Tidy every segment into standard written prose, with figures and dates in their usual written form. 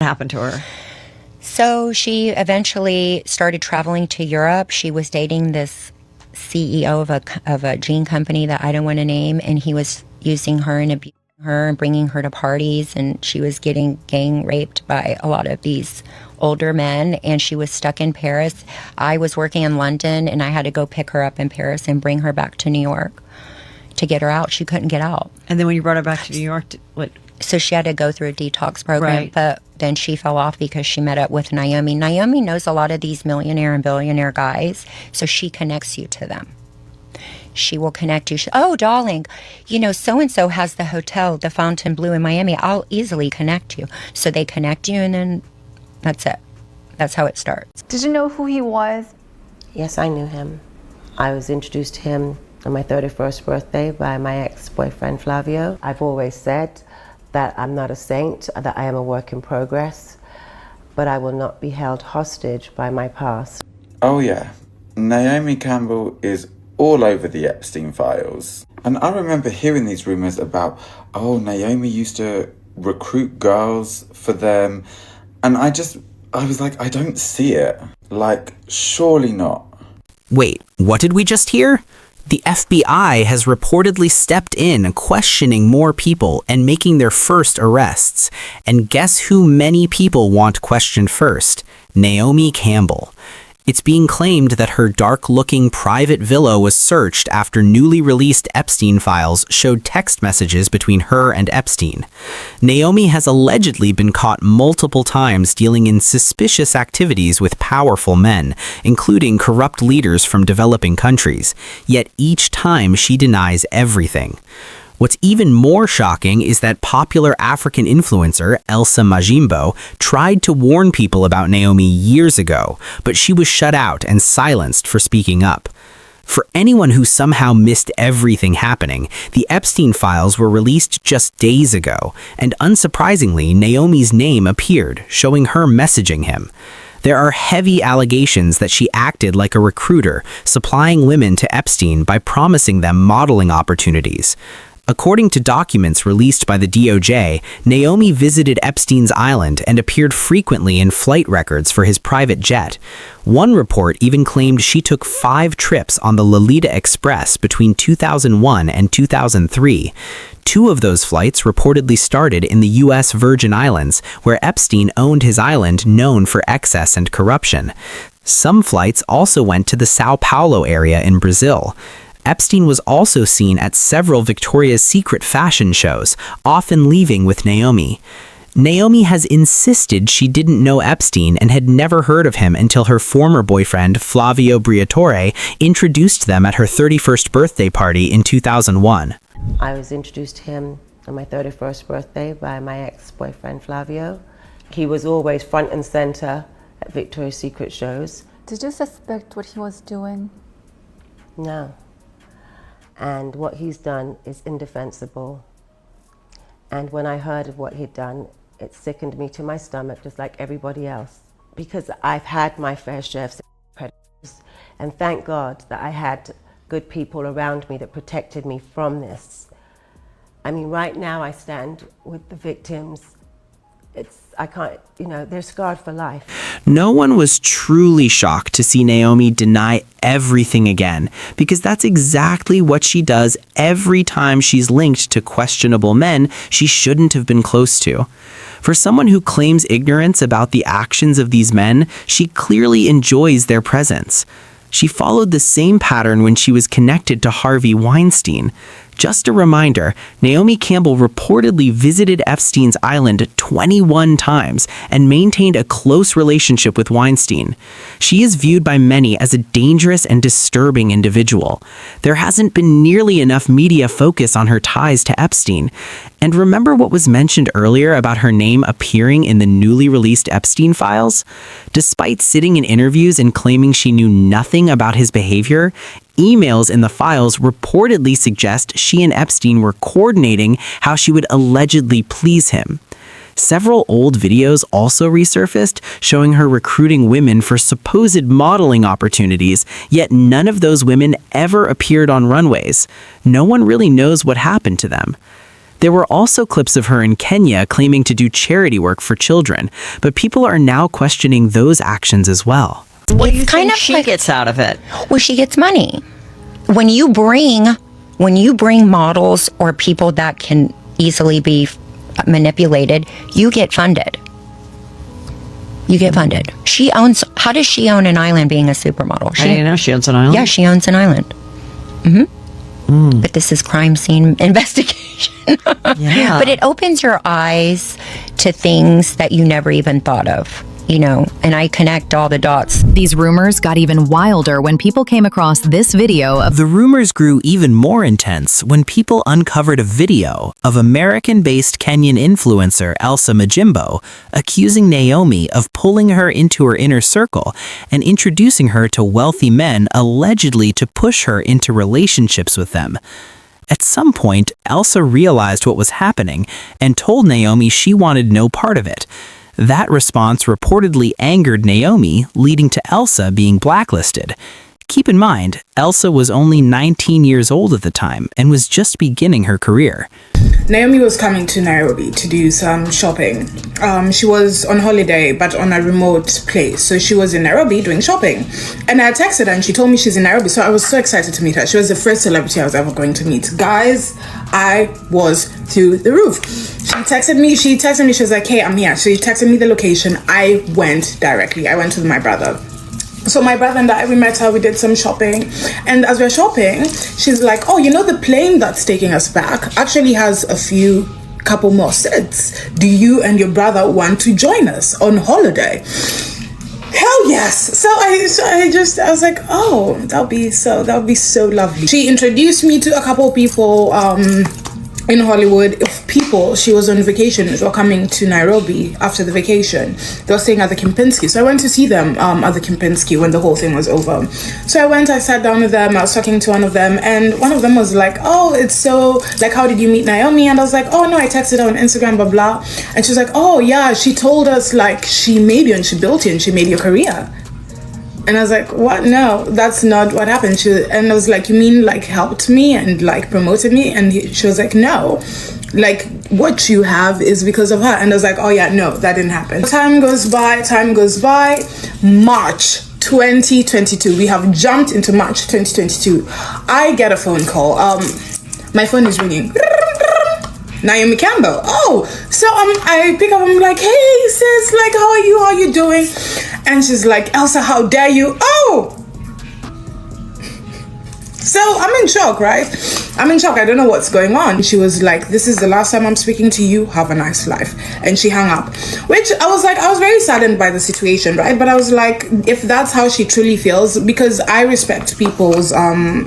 happened to her? So she eventually started traveling to Europe. She was dating this CEO of a jean company that I don't want to name, and he was using her and abusing her and bringing her to parties, and she was getting gang raped by a lot of these older men, and she was stuck in Paris. I was working in London, and I had to go pick her up in Paris and bring her back to New York to get her out. She couldn't get out. And then when you brought her back to New York, what? So she had to go through a detox program, Right. but then she fell off because she met up with Naomi. Naomi knows a lot of these millionaire and billionaire guys, so she connects you to them. She will connect you. Oh, darling, you know, so-and-so has the hotel, the Fontainebleau in Miami. I'll easily connect you. So they connect you, and then that's it. That's how it starts. Did you know who he was? Yes, I knew him. I was introduced to him on my 31st birthday by my ex-boyfriend Flavio. I've always said that I'm not a saint, that I am a work in progress, but I will not be held hostage by my past. Oh yeah, Naomi Campbell is all over the Epstein files. And I remember hearing these rumors about, oh, Naomi used to recruit girls for them. And I was like, I don't see it. Like, surely not. Wait, what did we just hear? The FBI has reportedly stepped in, questioning more people and making their first arrests. And guess who many people want questioned first? Naomi Campbell. It's being claimed that her dark-looking private villa was searched after newly released Epstein files showed text messages between her and Epstein. Naomi has allegedly been caught multiple times dealing in suspicious activities with powerful men, including corrupt leaders from developing countries. Yet each time she denies everything. What's even more shocking is that popular African influencer, Elsa Majimbo, tried to warn people about Naomi years ago, but she was shut out and silenced for speaking up. For anyone who somehow missed everything happening, the Epstein files were released just days ago, and unsurprisingly, Naomi's name appeared, showing her messaging him. There are heavy allegations that she acted like a recruiter, supplying women to Epstein by promising them modeling opportunities. According to documents released by the DOJ, Naomi visited Epstein's island and appeared frequently in flight records for his private jet. One report even claimed she took 5 trips on the Lolita Express between 2001 and 2003. 2 of those flights reportedly started in the U.S. Virgin Islands, where Epstein owned his island known for excess and corruption. Some flights also went to the Sao Paulo area in Brazil. Epstein was also seen at several Victoria's Secret fashion shows, often leaving with Naomi. Naomi has insisted she didn't know Epstein and had never heard of him until her former boyfriend, Flavio Briatore, introduced them at her 31st birthday party in 2001. I was introduced to him on my 31st birthday by my ex-boyfriend Flavio. He was always front and center at Victoria's Secret shows. Did you suspect what he was doing? No. And what he's done is indefensible. And when I heard of what he'd done, it sickened me to my stomach, just like everybody else. Because I've had my fair share of predators, and thank God that I had good people around me that protected me from this. I mean, right now I stand with the victims. They're scarred for life. No one was truly shocked to see Naomi deny everything again, because that's exactly what she does every time she's linked to questionable men she shouldn't have been close to. For someone who claims ignorance about the actions of these men, she clearly enjoys their presence. She followed the same pattern when she was connected to Harvey Weinstein. Just a reminder, Naomi Campbell reportedly visited Epstein's island 21 times and maintained a close relationship with Weinstein. She is viewed by many as a dangerous and disturbing individual. There hasn't been nearly enough media focus on her ties to Epstein. And remember what was mentioned earlier about her name appearing in the newly released Epstein files? Despite sitting in interviews and claiming she knew nothing about his behavior, emails in the files reportedly suggest she and Epstein were coordinating how she would allegedly please him. Several old videos also resurfaced showing her recruiting women for supposed modeling opportunities, yet none of those women ever appeared on runways. No one really knows what happened to them. There were also clips of her in Kenya claiming to do charity work for children, but people are now questioning those actions as well. What do you It's think kind of she like- gets out of it? Well, she gets money. When you bring models or people that can easily be manipulated, you get funded. You get funded. How does she own an island being a supermodel? How do you know she owns an island? Yeah, she owns an island. But this is crime scene investigation. Yeah. But it opens your eyes to things that you never even thought of, and I connect all the dots. These rumors got even wilder when people came across this video of The rumors grew even more intense when people uncovered a video of American-based Kenyan influencer Elsa Majimbo accusing Naomi of pulling her into her inner circle and introducing her to wealthy men allegedly to push her into relationships with them. At some point, Elsa realized what was happening and told Naomi she wanted no part of it. That response reportedly angered Naomi, leading to Elsa being blacklisted. Keep in mind, Elsa was only 19 years old at the time and was just beginning her career. Naomi was coming to Nairobi to do some shopping. She was on holiday, but on a remote place. So she was in Nairobi doing shopping. And I texted her and she told me she's in Nairobi. So I was so excited to meet her. She was the first celebrity I was ever going to meet. Guys, I was through the roof. She texted me, she was like, hey, I'm here. She texted me the location. I went directly. I went with my brother. So my brother and I, we met her, we did some shopping. And as we're shopping, she's like, oh, the plane that's taking us back actually has couple more seats. Do you and your brother want to join us on holiday? Hell yes. So I was like, oh, that would be so lovely. She introduced me to a couple of people, in Hollywood, people she was on vacation were coming to Nairobi after the vacation. They were staying at the Kempinski. So I went to see them at the Kempinski when the whole thing was over. So I sat down with them, I was talking to one of them, and one of them was like, oh, it's so, like, how did you meet Naomi? And I was like, oh, no, I texted her on Instagram, blah, blah. And she was like, oh, yeah, she told us, like, she made you and she built you and she made your career. And I was like, what? No, that's not what happened. And I was like, you mean like helped me and like promoted me? And she was like, no, like what you have is because of her. And I was like, oh yeah, no, that didn't happen. Time goes by. March 2022. We have jumped into March 2022. I get a phone call. My phone is ringing. Naomi Campbell. Oh, so I pick up, I'm like, hey sis, like how are you doing? And she's like, Elsa, how dare you? Oh, so I'm in shock, right? I'm in shock. I don't know what's going on. She was like, this is the last time I'm speaking to you. Have a nice life. And she hung up, which I was very saddened by the situation, right? But I was like, if that's how she truly feels, because I respect people's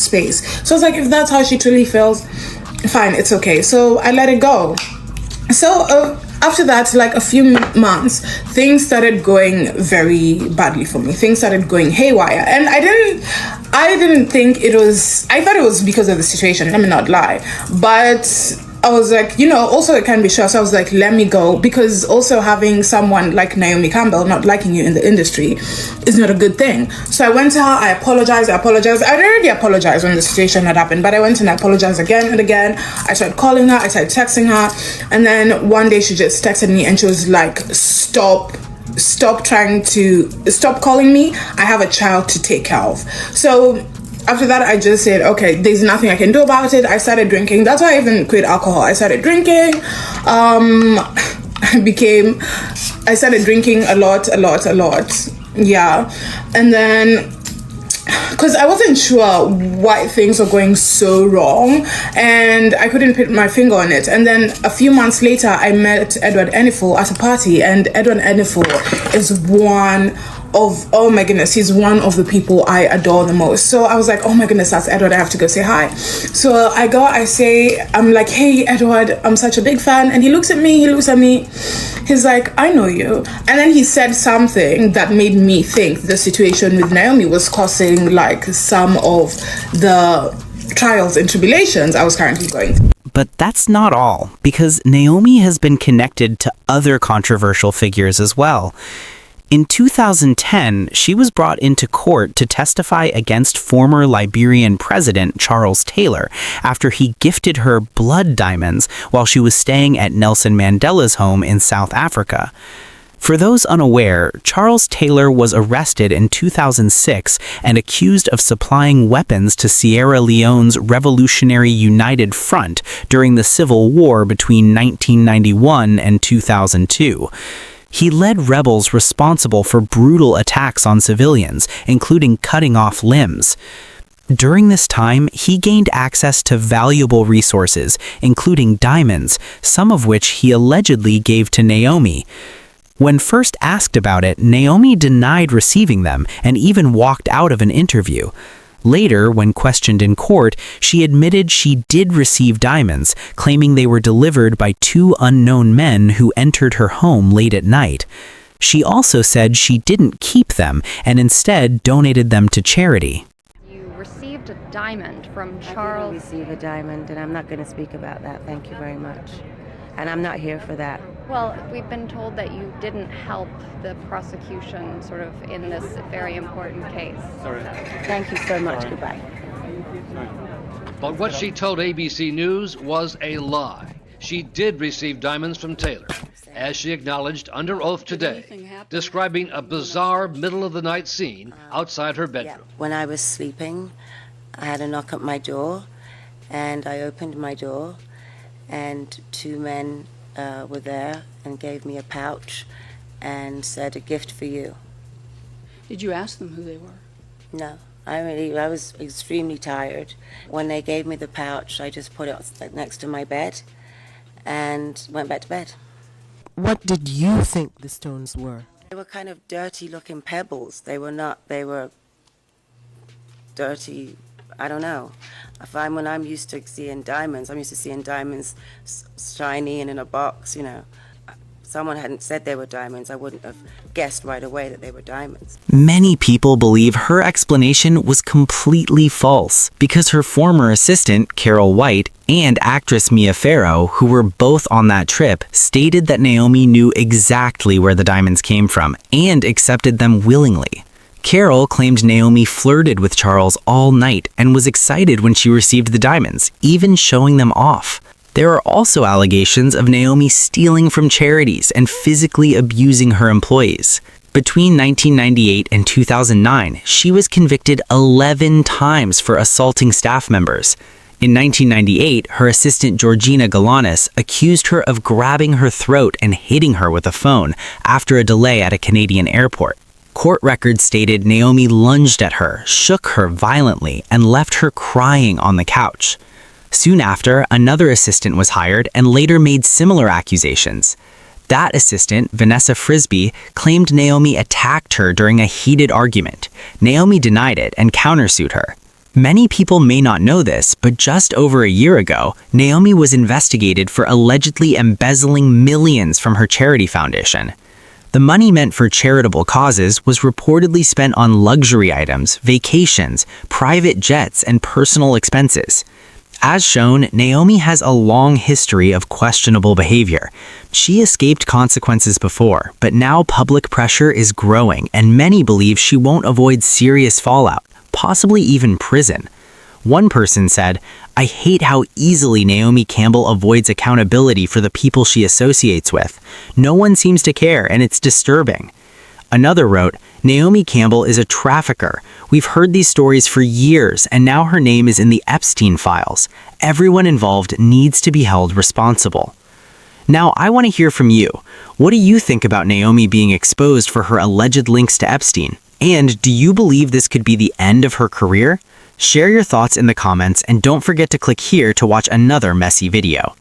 space. So I was like, if that's how she truly feels, fine, it's okay. So I let it go. So after that, like a few months, things started going very badly for me. Things started going haywire. And I didn't think it was, I thought it was because of the situation, let me not lie. But I was like, also it can be sure. So I was like, let me go, because also having someone like Naomi Campbell not liking you in the industry is not a good thing. So I went to her, I apologized. I'd already apologized when the situation had happened, but I went and I apologized again and again. I started calling her, I started texting her, and then one day she just texted me and she was like, stop calling me. I have a child to take care of. So after that, I just said, okay, there's nothing I can do about it. I started drinking. That's why I even quit alcohol. I started drinking. I started drinking a lot. Yeah. And then, because I wasn't sure why things were going so wrong and I couldn't put my finger on it. And then a few months later, I met Edward Enifel at a party, and Edward Enifel is oh my goodness, he's one of the people I adore the most. So I was like, oh my goodness, that's Edward, I have to go say hi. So I go, I'm like, hey Edward, I'm such a big fan. And he looks at me, he's like, I know you. And then he said something that made me think the situation with Naomi was causing like some of the trials and tribulations I was currently going through. But that's not all, because Naomi has been connected to other controversial figures as well. In 2010, she was brought into court to testify against former Liberian President Charles Taylor after he gifted her blood diamonds while she was staying at Nelson Mandela's home in South Africa. For those unaware, Charles Taylor was arrested in 2006 and accused of supplying weapons to Sierra Leone's Revolutionary United Front during the civil war between 1991 and 2002. He led rebels responsible for brutal attacks on civilians, including cutting off limbs. During this time, he gained access to valuable resources, including diamonds, some of which he allegedly gave to Naomi. When first asked about it, Naomi denied receiving them and even walked out of an interview. Later, when questioned in court, she admitted she did receive diamonds, claiming they were delivered by two unknown men who entered her home late at night. She also said she didn't keep them and instead donated them to charity. You received a diamond from I Charles. didn't receive a diamond, and I'm not going to speak about that. Thank you very much. And I'm not here for that. Well, we've been told that you didn't help the prosecution sort of in this very important case. Thank you so much. Goodbye. But what she told ABC News was a lie. She did receive diamonds from Taylor, as she acknowledged under oath today, describing a bizarre middle-of-the-night scene outside her bedroom. When I was sleeping, I had a knock at my door, and I opened my door, and two men were there and gave me a pouch and said, "A gift for you." Did you ask them who they were? No, I was extremely tired. When they gave me the pouch, I just put it next to my bed and went back to bed. What did you think the stones were? They were kind of dirty-looking pebbles. They were dirty, I don't know. When I'm used to seeing diamonds, I'm used to seeing diamonds shiny and in a box, you know. Someone hadn't said they were diamonds, I wouldn't have guessed right away that they were diamonds. Many people believe her explanation was completely false because her former assistant, Carol White, and actress Mia Farrow, who were both on that trip, stated that Naomi knew exactly where the diamonds came from and accepted them willingly. Carol claimed Naomi flirted with Charles all night and was excited when she received the diamonds, even showing them off. There are also allegations of Naomi stealing from charities and physically abusing her employees. Between 1998 and 2009, she was convicted 11 times for assaulting staff members. In 1998, her assistant Georgina Galanis accused her of grabbing her throat and hitting her with a phone after a delay at a Canadian airport. Court records stated Naomi lunged at her, shook her violently, and left her crying on the couch. Soon after, another assistant was hired and later made similar accusations. That assistant, Vanessa Frisbee, claimed Naomi attacked her during a heated argument. Naomi denied it and countersued her. Many people may not know this, but just over a year ago, Naomi was investigated for allegedly embezzling millions from her charity foundation. The money meant for charitable causes was reportedly spent on luxury items, vacations, private jets, and personal expenses. As shown, Naomi has a long history of questionable behavior. She escaped consequences before, but now public pressure is growing, and many believe she won't avoid serious fallout, possibly even prison. One person said, "I hate how easily Naomi Campbell avoids accountability for the people she associates with. No one seems to care, and it's disturbing." Another wrote, "Naomi Campbell is a trafficker. We've heard these stories for years, and now her name is in the Epstein files. Everyone involved needs to be held responsible." Now, I want to hear from you. What do you think about Naomi being exposed for her alleged links to Epstein? And do you believe this could be the end of her career? Share your thoughts in the comments and don't forget to click here to watch another messy video.